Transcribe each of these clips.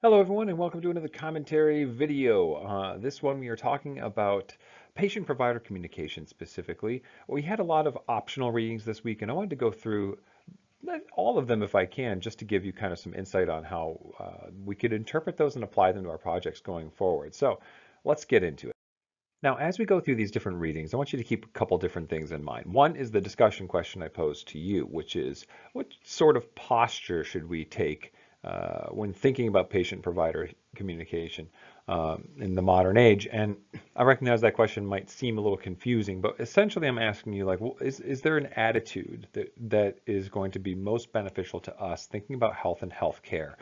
Hello everyone and welcome to another commentary video. This one we are talking about patient-provider communication specifically. We had a lot of optional readings this week and I wanted to go through not all of them if I can, just to give you kind of some insight on how we could interpret those and apply them to our projects going forward. So let's get into it. Now, as we go through these different readings, I want you to keep a couple different things in mind. One is the discussion question I posed to you, which is what sort of posture should we take when thinking about patient-provider communication in the modern age? And I recognize that question might seem a little confusing, but essentially I'm asking you, like, well, is there an attitude that is going to be most beneficial to us thinking about health and healthcare?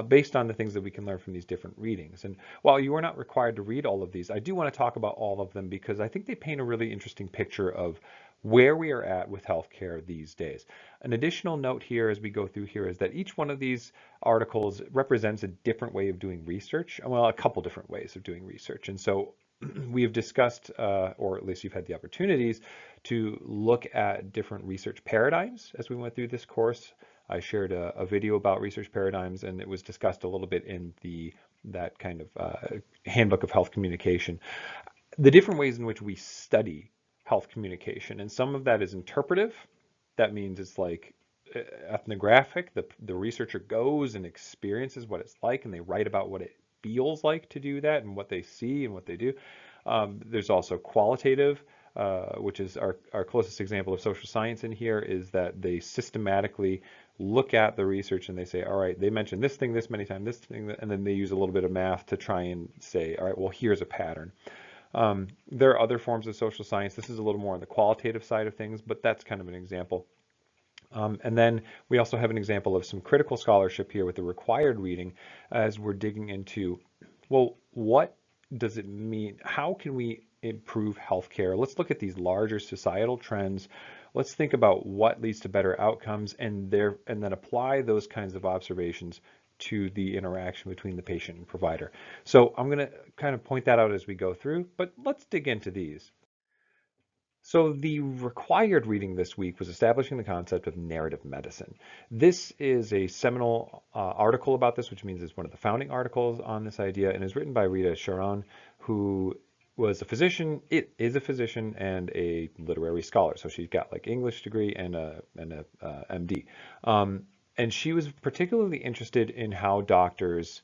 Based on the things that we can learn from these different readings. And while you are not required to read all of these, I do want to talk about all of them because I think they paint a really interesting picture of where we are at with healthcare these days. An additional note here as we go through here is that each one of these articles represents a different way of doing research, well, a couple different ways of doing research. And so we have discussed, or at least you've had the opportunities to look at different research paradigms as we went through this course. I shared a video about research paradigms, and it was discussed a little bit in that kind of handbook of health communication. The different ways in which we study health communication, and some of that is interpretive. That means it's like ethnographic. The researcher goes and experiences what it's like, and they write about what it feels like to do that and what they see and what they do. There's also qualitative, which is our closest example of social science in here, is that they systematically look at the research and they say, all right, they mentioned this thing this many times, this thing, and then they use a little bit of math to try and say, all right, well, here's a pattern. There are other forms of social science. This is a little more on the qualitative side of things, but that's kind of an example. And then we also have an example of some critical scholarship here with the required reading as we're digging into, well, what does it mean? How can we improve healthcare? Let's look at these larger societal trends. Let's think about what leads to better outcomes and then apply those kinds of observations to the interaction between the patient and provider. So I'm going to kind of point that out as we go through, but let's dig into these. So the required reading this week was establishing the concept of narrative medicine. This is a seminal article about this, which means it's one of the founding articles on this idea, and is written by Rita Sharon, who was a physician. It is a physician and a literary scholar. So she's got like English degree and a MD. And she was particularly interested in how doctors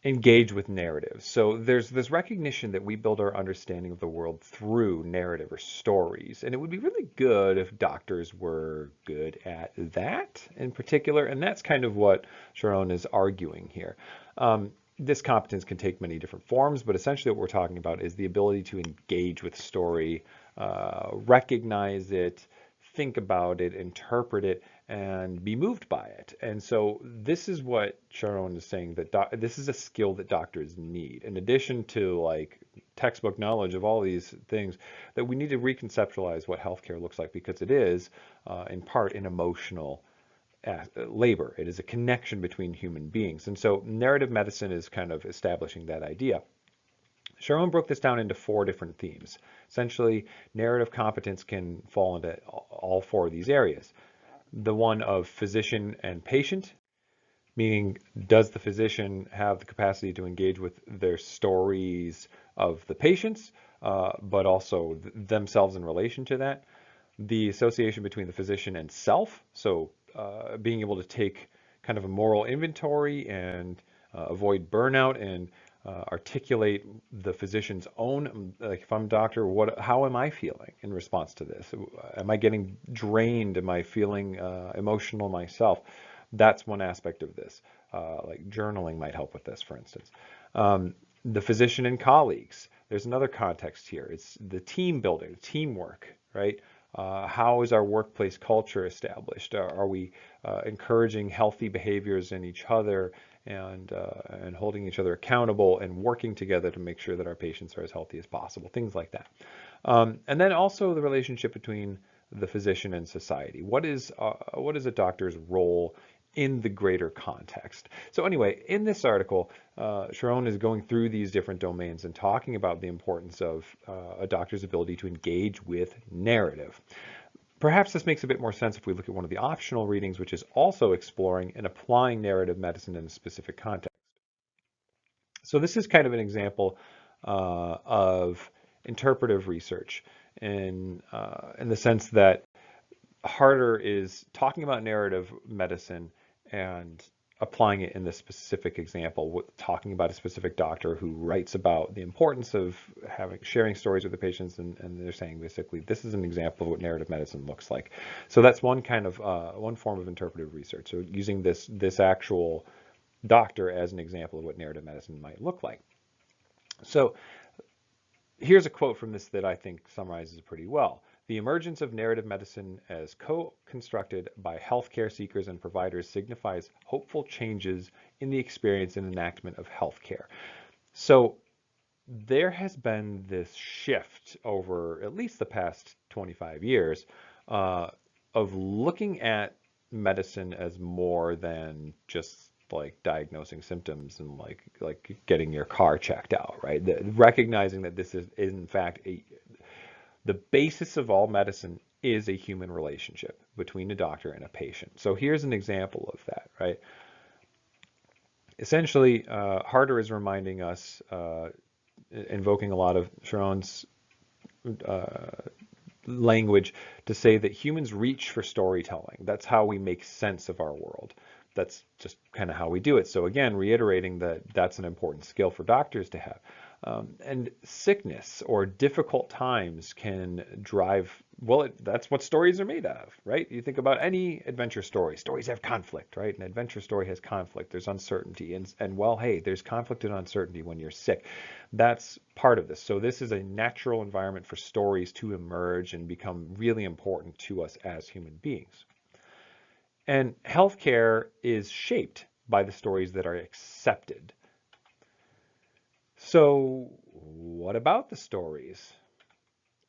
engage with narratives. So there's this recognition that we build our understanding of the world through narrative or stories. And it would be really good if doctors were good at that in particular. And that's kind of what Sharon is arguing here. This competence can take many different forms, but essentially what we're talking about is the ability to engage with story, recognize it, think about it, interpret it, and be moved by it. And so this is what Sharon is saying, that this is a skill that doctors need. In addition to like textbook knowledge of all these things, that we need to reconceptualize what healthcare looks like, because it is in part an emotional labor. It is a connection between human beings. And so narrative medicine is kind of establishing that idea. Sharon broke this down into 4 different themes. Essentially, narrative competence can fall into all 4 of these areas. The one of physician and patient, meaning does the physician have the capacity to engage with their stories of the patients, but also themselves in relation to that. The association between the physician and self, so being able to take kind of a moral inventory and avoid burnout and articulate the physician's own, like if I'm a doctor, how am I feeling in response to this? Am I getting drained? Am I feeling emotional myself? That's one aspect of this. Like journaling might help with this, for instance. The physician and colleagues. There's another context here. It's the team building, teamwork, right? How is our workplace culture established? Are we encouraging healthy behaviors in each other and holding each other accountable and working together to make sure that our patients are as healthy as possible? Things like that. And then also the relationship between the physician and society. What is a doctor's role in the greater context? So anyway, in this article, Sharon is going through these different domains and talking about the importance of a doctor's ability to engage with narrative. Perhaps this makes a bit more sense if we look at one of the optional readings, which is also exploring and applying narrative medicine in a specific context. So this is kind of an example of interpretive research in the sense that Harder is talking about narrative medicine and applying it in this specific example, talking about a specific doctor who writes about the importance of sharing stories with the patients, and they're saying basically this is an example of what narrative medicine looks like. So that's one kind of one form of interpretive research. So using this actual doctor as an example of what narrative medicine might look like. So here's a quote from this that I think summarizes it pretty well. The emergence of narrative medicine as co-constructed by healthcare seekers and providers signifies hopeful changes in the experience and enactment of healthcare. So there has been this shift over at least the past 25 years of looking at medicine as more than just like diagnosing symptoms and like getting your car checked out, right? Recognizing that this is in fact the basis of all medicine is a human relationship between a doctor and a patient. So here's an example of that, right? Essentially, Harder is reminding us, invoking a lot of Sharon's language to say that humans reach for storytelling. That's how we make sense of our world. That's just kind of how we do it. So again, reiterating that that's an important skill for doctors to have. And sickness or difficult times can drive, well, that's what stories are made of, right? You think about any adventure story. Stories have conflict, right? An adventure story has conflict. There's uncertainty. And well, hey, there's conflict and uncertainty when you're sick. That's part of this. So this is a natural environment for stories to emerge and become really important to us as human beings. And healthcare is shaped by the stories that are accepted. So what about the stories?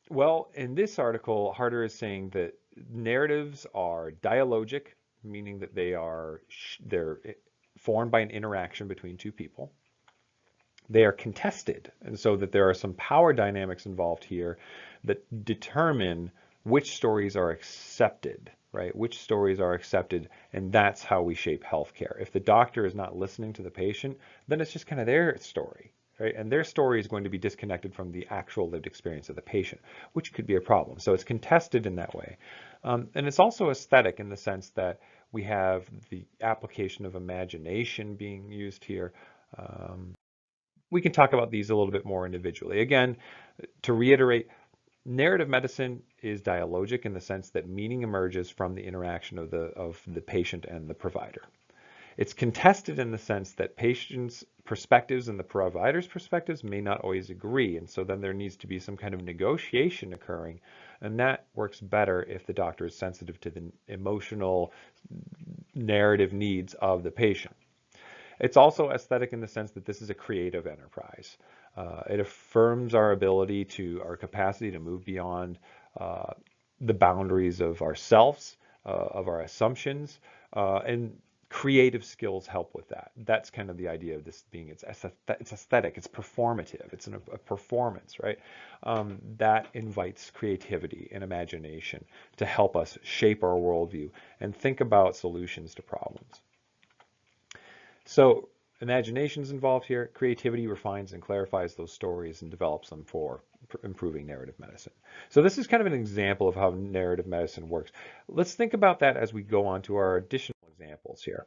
Well, in this article, Harder is saying that narratives are dialogic, meaning that they're formed by an interaction between two people. They are contested, and so that there are some power dynamics involved here that determine which stories are accepted, right? Which stories are accepted, and that's how we shape healthcare. If the doctor is not listening to the patient, then it's just kind of their story, right? And their story is going to be disconnected from the actual lived experience of the patient, which could be a problem. So it's contested in that way. And it's also aesthetic in the sense that we have the application of imagination being used here. We can talk about these a little bit more individually. Again, to reiterate, narrative medicine is dialogic in the sense that meaning emerges from the interaction of the patient and the provider. It's contested in the sense that patients' perspectives and the provider's perspectives may not always agree, and so then there needs to be some kind of negotiation occurring, and that works better if the doctor is sensitive to the emotional narrative needs of the patient. It's also aesthetic in the sense that this is a creative enterprise. It affirms our capacity to move beyond the boundaries of ourselves, of our assumptions, and creative skills help with that. That's kind of the idea of this being, it's aesthetic, it's performative, it's a performance, right? That invites creativity and imagination to help us shape our worldview and think about solutions to problems. So imagination's involved here. Creativity refines and clarifies those stories and develops them for improving narrative medicine. So this is kind of an example of how narrative medicine works. Let's think about that as we go on to our additional examples here.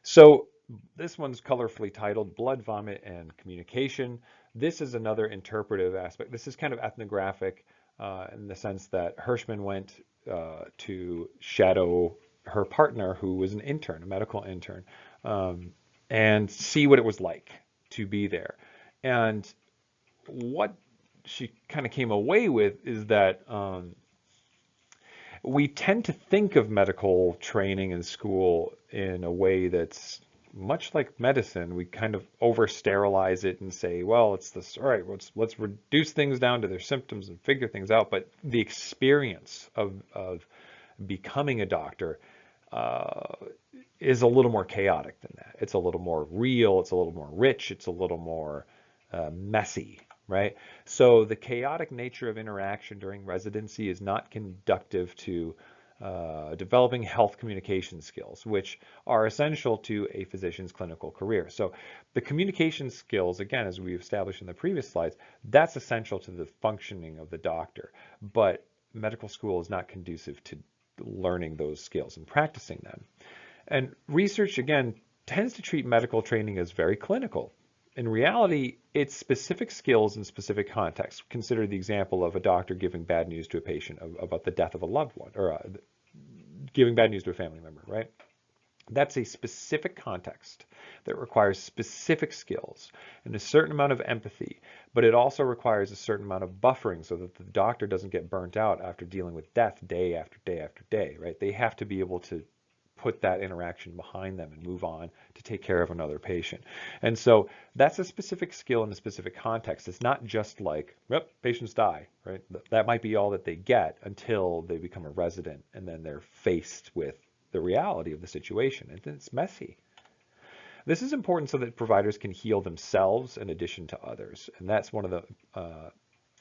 So this one's colorfully titled Blood, Vomit, and Communication. This is another interpretive aspect. This is kind of ethnographic in the sense that Hirschman went to shadow her partner, who was an intern, a medical intern, and see what it was like to be there. And what she kind of came away with is that we tend to think of medical training in school in a way that's much like medicine. We kind of over-sterilize it and say, well, it's this, all right, let's reduce things down to their symptoms and figure things out. But the experience of becoming a doctor is a little more chaotic than that. It's a little more real. It's a little more rich. It's a little more messy. right? So the chaotic nature of interaction during residency is not conducive to developing health communication skills, which are essential to a physician's clinical career. So the communication skills, again, as we established in the previous slides, that's essential to the functioning of the doctor. But medical school is not conducive to learning those skills and practicing them. And research, again, tends to treat medical training as very clinical. In reality, it's specific skills in specific contexts. Consider the example of a doctor giving bad news to a patient about the death of a loved one, or giving bad news to a family member, right? That's a specific context that requires specific skills and a certain amount of empathy, but it also requires a certain amount of buffering so that the doctor doesn't get burnt out after dealing with death day after day after day, right? They have to be able to put that interaction behind them and move on to take care of another patient. And so that's a specific skill in a specific context. It's not just like, yep, patients die, right? That might be all that they get until they become a resident and then they're faced with the reality of the situation. And it's messy. This is important so that providers can heal themselves in addition to others. And that's one of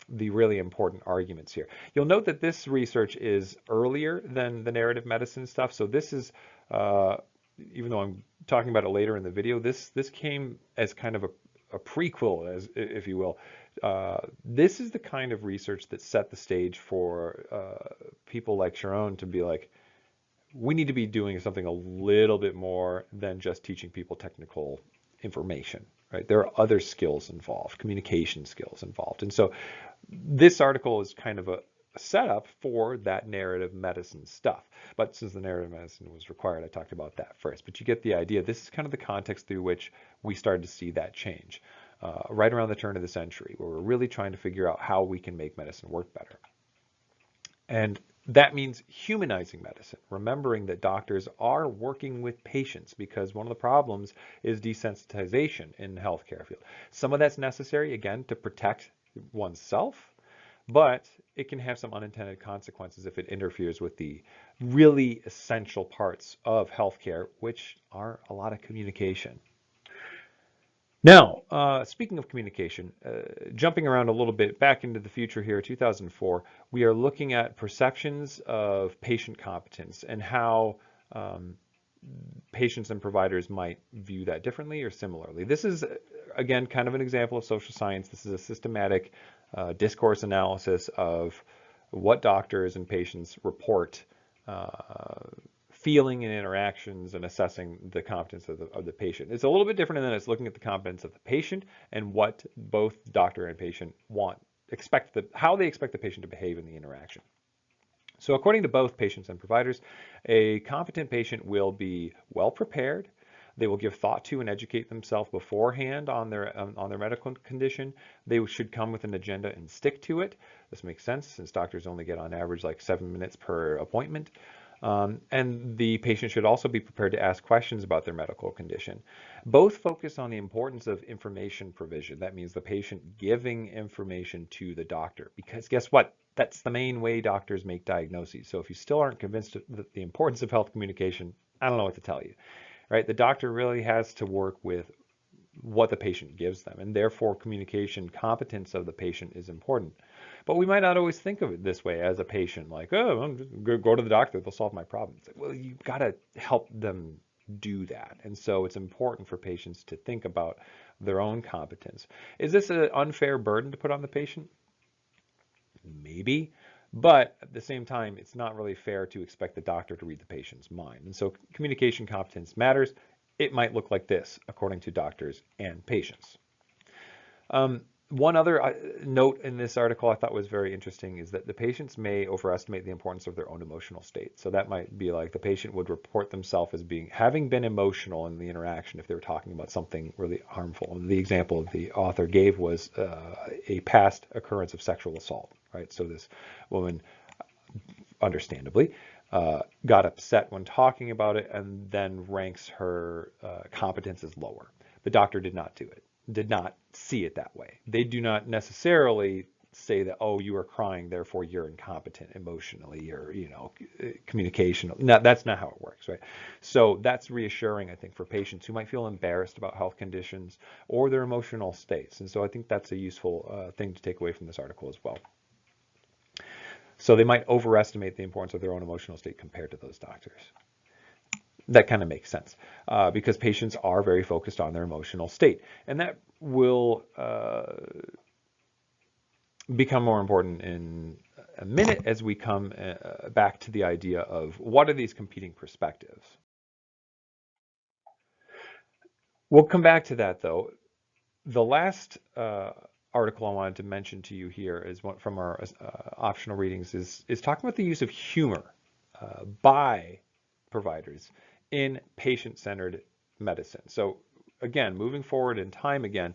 the really important arguments here. You'll note that this research is earlier than the narrative medicine stuff. So this is, even though I'm talking about it later in the video, this came as kind of a prequel, as if you will. This is the kind of research that set the stage for people like Sharon to be like, we need to be doing something a little bit more than just teaching people technical information, right? There are other skills involved, communication skills involved. And so this article is kind of a setup for that narrative medicine stuff. But since the narrative medicine was required, I talked about that first. But you get the idea. This is kind of the context through which we started to see that change right around the turn of the century, where we're really trying to figure out how we can make medicine work better. And that means humanizing medicine, remembering that doctors are working with patients, because one of the problems is desensitization in the healthcare field. Some of that's necessary, again, to protect oneself, but it can have some unintended consequences if it interferes with the really essential parts of healthcare, which are a lot of communication. Now, speaking of communication, jumping around a little bit back into the future here, 2004, we are looking at perceptions of patient competence and how patients and providers might view that differently or similarly. This is, again, kind of an example of social science. This is a systematic discourse analysis of what doctors and patients report feeling and interactions and assessing the competence of the patient. It's a little bit different in that it's looking at the competence of the patient and what both doctor and patient how they expect the patient to behave in the interaction. So according to both patients and providers, a competent patient will be well prepared. They will give thought to and educate themselves beforehand on their medical condition. They should come with an agenda and stick to it. This makes sense since doctors only get on average like 7 minutes per appointment. And the patient should also be prepared to ask questions about their medical condition. Both focus on the importance of information provision. That means the patient giving information to the doctor, because guess what? That's the main way doctors make diagnoses. So if you still aren't convinced of the importance of health communication, I don't know what to tell you, right? The doctor really has to work with what the patient gives them, and therefore communication competence of the patient is important. But we might not always think of it this way as a patient, like, oh, I'm just go to the doctor, they'll solve my problem. It's like, well, you've got to help them do that. And so it's important for patients to think about their own competence. Is this an unfair burden to put on the patient? Maybe. But at the same time, it's not really fair to expect the doctor to read the patient's mind. And so communication competence matters. It might look like this, according to doctors and patients. One other note in this article I thought was very interesting is that the patients may overestimate the importance of their own emotional state. So that might be like the patient would report themselves as having been emotional in the interaction if they were talking about something really harmful. The example the author gave was a past occurrence of sexual assault, right? So this woman, understandably, got upset when talking about it and then ranks her competence as lower. The doctor did not do it, did not see it that way. They do not necessarily say that, oh, you are crying, therefore you're incompetent emotionally, or communication. No, that's not how it works, right? So that's reassuring, I think, for patients who might feel embarrassed about health conditions or their emotional states. And so I think that's a useful thing to take away from this article as well. So they might overestimate the importance of their own emotional state compared to those doctors. That kind of makes sense because patients are very focused on their emotional state, and that will become more important in a minute as we come back to the idea of what are these competing perspectives. We'll come back to that though. The last article I wanted to mention to you here is one from our optional readings is talking about the use of humor by providers in patient-centered medicine. So again, moving forward in time again,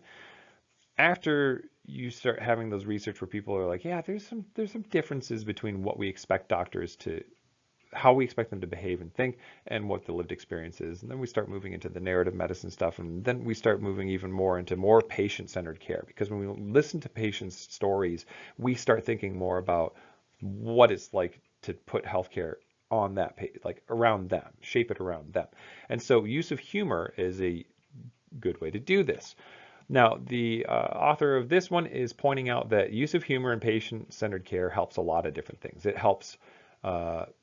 after you start having those research where people are like, yeah, there's some differences between what we expect doctors to, how we expect them to behave and think, and what the lived experience is. And then we start moving into the narrative medicine stuff, and then we start moving even more into more patient-centered care. Because when we listen to patients' stories, we start thinking more about what it's like to put healthcare on that page, like around them, shape it around them. And so use of humor is a good way to do this. Now, the author of this one is pointing out that use of humor in patient-centered care helps a lot of different things. It helps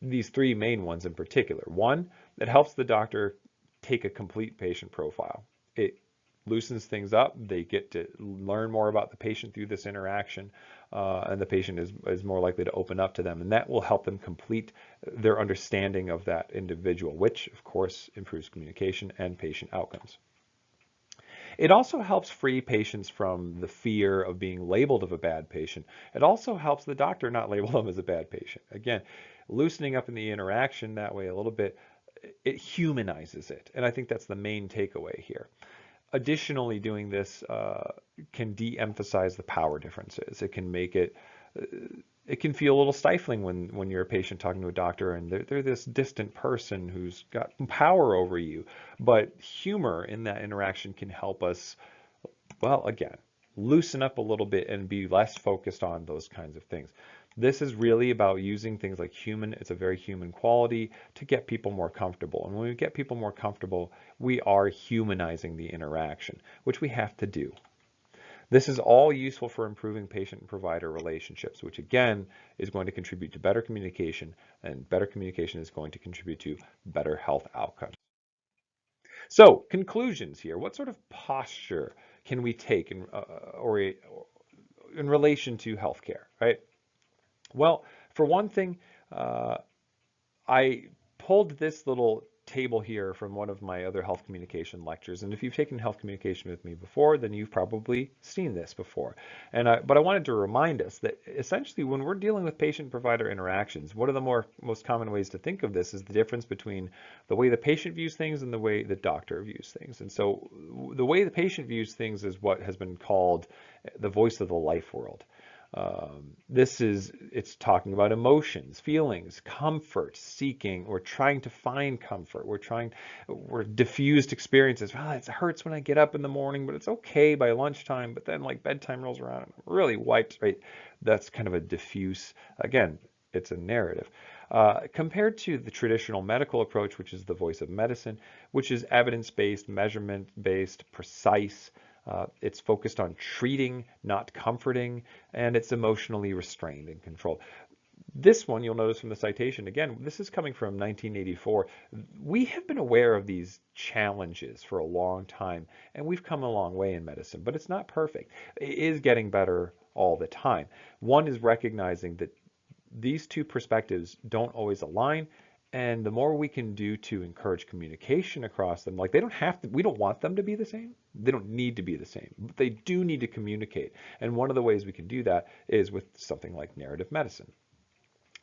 these three main ones in particular. One, it helps the doctor take a complete patient profile. It loosens things up. They get to learn more about the patient through this interaction, and the patient is more likely to open up to them, and that will help them complete their understanding of that individual, which, of course, improves communication and patient outcomes. It also helps free patients from the fear of being labeled as a bad patient. It also helps the doctor not label them as a bad patient. Again, loosening up in the interaction that way a little bit, it humanizes it. And I think that's the main takeaway here. Additionally, doing this can de-emphasize the power differences. It can make it can feel a little stifling when you're a patient talking to a doctor and they're this distant person who's got power over you. But humor in that interaction can help us, well, again, loosen up a little bit and be less focused on those kinds of things. This is really about using things like human, it's a very human quality, to get people more comfortable. And when we get people more comfortable, we are humanizing the interaction, which we have to do. This is all useful for improving patient and provider relationships, which again is going to contribute to better communication, and better communication is going to contribute to better health outcomes. So, conclusions here. What sort of posture can we take in relation to healthcare, right? Well, for one thing, I pulled this little table here from one of my other health communication lectures. And if you've taken health communication with me before, then you've probably seen this before. But I wanted to remind us that essentially when we're dealing with patient-provider interactions, one of the most common ways to think of this is the difference between the way the patient views things and the way the doctor views things. And so the way the patient views things is what has been called the voice of the life world. It's talking about emotions, feelings, comfort, seeking, or trying to find comfort. We're diffused experiences. Well, it hurts when I get up in the morning, but it's okay by lunchtime. But then like bedtime rolls around and I'm really wiped, right? That's kind of a diffuse, again, it's a narrative. Compared to the traditional medical approach, which is the voice of medicine, which is evidence-based, measurement-based, precise. It's focused on treating, not comforting, and it's emotionally restrained and controlled. This one, you'll notice from the citation, again, this is coming from 1984. We have been aware of these challenges for a long time, and we've come a long way in medicine, but it's not perfect. It is getting better all the time. One is recognizing that these two perspectives don't always align, and the more we can do to encourage communication across them, like they don't have to, we don't want them to be the same. They don't need to be the same, but they do need to communicate. And one of the ways we can do that is with something like narrative medicine.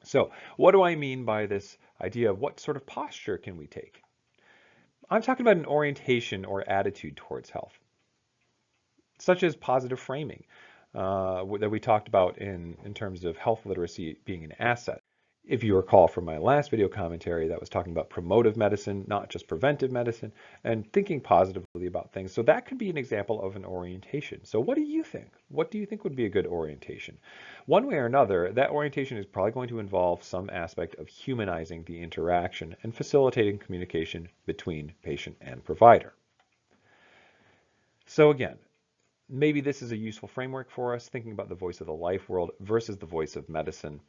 So what do I mean by this idea of what sort of posture can we take? I'm talking about an orientation or attitude towards health, such as positive framing that we talked about in terms of health literacy being an asset. If you recall from my last video commentary, that was talking about promotive medicine, not just preventive medicine, and thinking positively about things. So that could be an example of an orientation. So what do you think? What do you think would be a good orientation? One way or another, that orientation is probably going to involve some aspect of humanizing the interaction and facilitating communication between patient and provider. So again, maybe this is a useful framework for us, thinking about the voice of the life world versus the voice of medicine.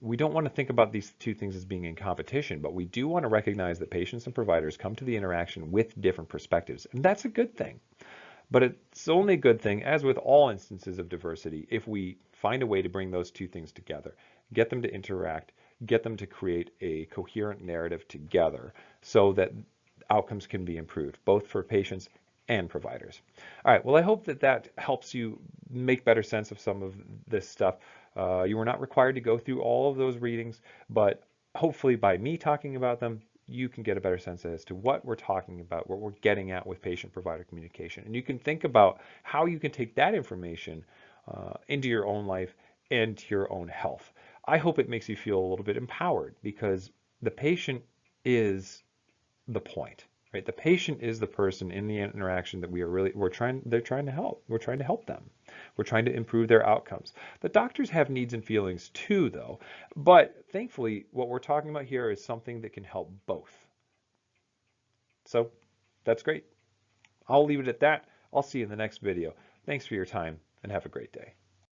We don't want to think about these two things as being in competition, but we do want to recognize that patients and providers come to the interaction with different perspectives, and that's a good thing. But it's only a good thing, as with all instances of diversity, if we find a way to bring those two things together, get them to interact, get them to create a coherent narrative together so that outcomes can be improved, both for patients and providers. All right, well, I hope that that helps you make better sense of some of this stuff. You were not required to go through all of those readings, but hopefully by me talking about them, you can get a better sense as to what we're talking about, what we're getting at with patient-provider communication. And you can think about how you can take that information into your own life and to your own health. I hope it makes you feel a little bit empowered because the patient is the point, right? The patient is the person in the interaction that they're trying to help. We're trying to help them. We're trying to improve their outcomes. The doctors have needs and feelings too, though. But thankfully, what we're talking about here is something that can help both. So that's great. I'll leave it at that. I'll see you in the next video. Thanks for your time and have a great day.